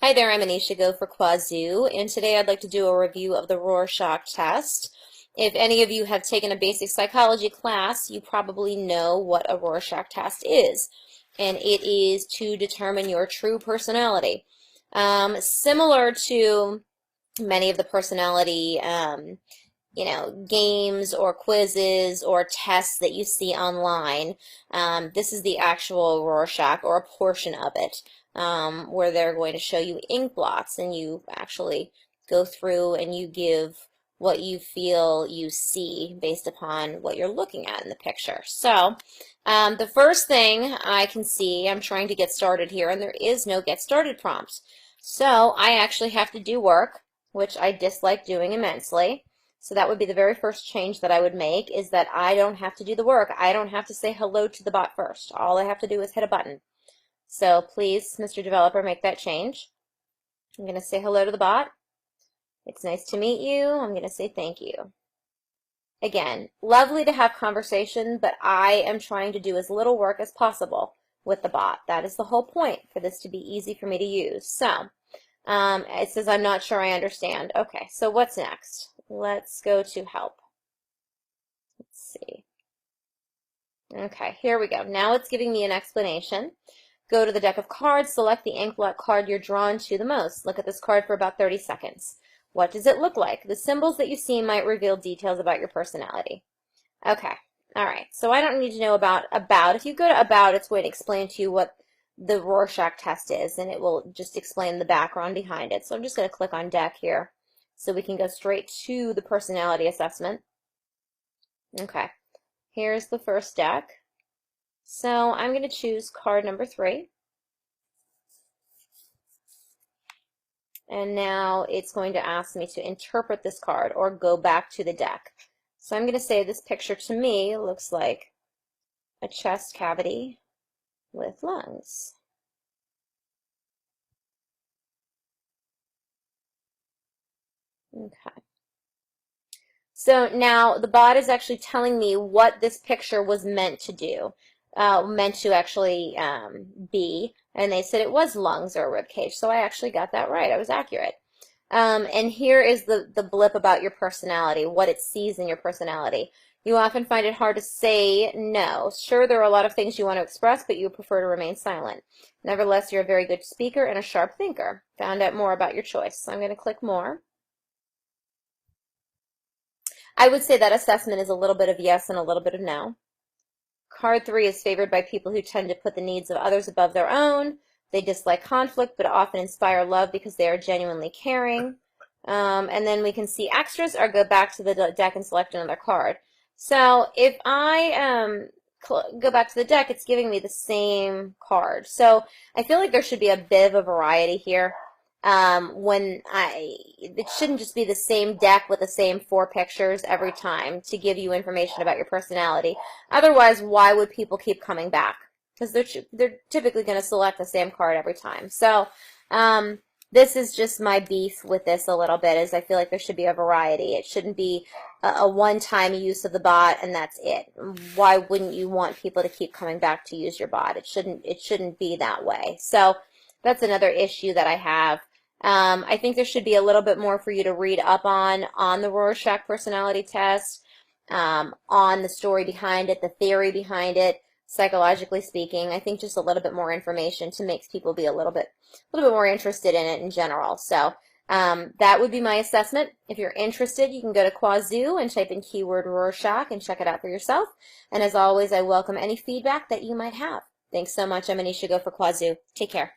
Hi there, I'm Anisha Go for Qwazou, and today I'd like to do a review of the Rorschach test. If any of you have taken a basic psychology class, you probably know what a Rorschach test is, and it is to determine your true personality. Similar to many of the personality games or quizzes or tests that you see online. This is the actual Rorschach, or a portion of it, where they're going to show you ink blots, and you actually go through and you give what you feel you see based upon what you're looking at in the picture. So the first thing I can see, I'm trying to get started here, and there is no get started prompt. So I actually have to do work, which I dislike doing immensely. So that would be the very first change that I would make, is that I don't have to do the work. I don't have to say hello to the bot first. All I have to do is hit a button. So please, Mr. Developer, make that change. I'm going to say hello to the bot. It's nice to meet you. I'm going to say thank you. Again, lovely to have conversation, but I am trying to do as little work as possible with the bot. That is the whole point, for this to be easy for me to use. So it says, I'm not sure I understand. Okay, so what's next? Let's go to help. Let's see. Okay, here we go. Now it's giving me an explanation. Go to the deck of cards, select the ink blot card you're drawn to the most. Look at this card for about 30 seconds. What does it look like? The symbols that you see might reveal details about your personality. Okay, all right. So I don't need to know about. If you go to about, it's going to explain to you what the Rorschach test is, and it will just explain the background behind it. So I'm just going to click on deck here, so we can go straight to the personality assessment. Okay, here's the first deck. So I'm going to choose card number 3. And now it's going to ask me to interpret this card or go back to the deck. So I'm going to say this picture to me looks like a chest cavity with lungs. Okay. So now the bot is actually telling me what this picture was meant to do, meant to actually be, and they said it was lungs or a rib cage, so I actually got that right. I was accurate. And here is the blip about your personality, what it sees in your personality. You often find it hard to say no. Sure, there are a lot of things you want to express, but you prefer to remain silent. Nevertheless, you're a very good speaker and a sharp thinker. Found out more about your choice. So I'm going to click more. I would say that assessment is a little bit of yes and a little bit of no. Card 3 is favored by people who tend to put the needs of others above their own. They dislike conflict, but often inspire love because they are genuinely caring. And then we can see extras, or go back to the deck and select another card. So if I go back to the deck, it's giving me the same card. So I feel like there should be a bit of a variety here. It shouldn't just be the same deck with the same 4 pictures every time to give you information about your personality. Otherwise, why would people keep coming back? Because they're typically going to select the same card every time. So this is just my beef with this a little bit, is I feel like there should be a variety. It shouldn't be a one-time use of the bot and that's it. Why wouldn't you want people to keep coming back to use your bot? It shouldn't be that way. So that's another issue that I have. I think there should be a little bit more for you to read up on the Rorschach personality test, on the story behind it, the theory behind it, psychologically speaking. I think just a little bit more information to make people be a little bit more interested in it in general. So that would be my assessment. If you're interested, you can go to Qwazou and type in keyword Rorschach and check it out for yourself. And as always, I welcome any feedback that you might have. Thanks so much. I'm Anisha Go for Qwazou. Take care.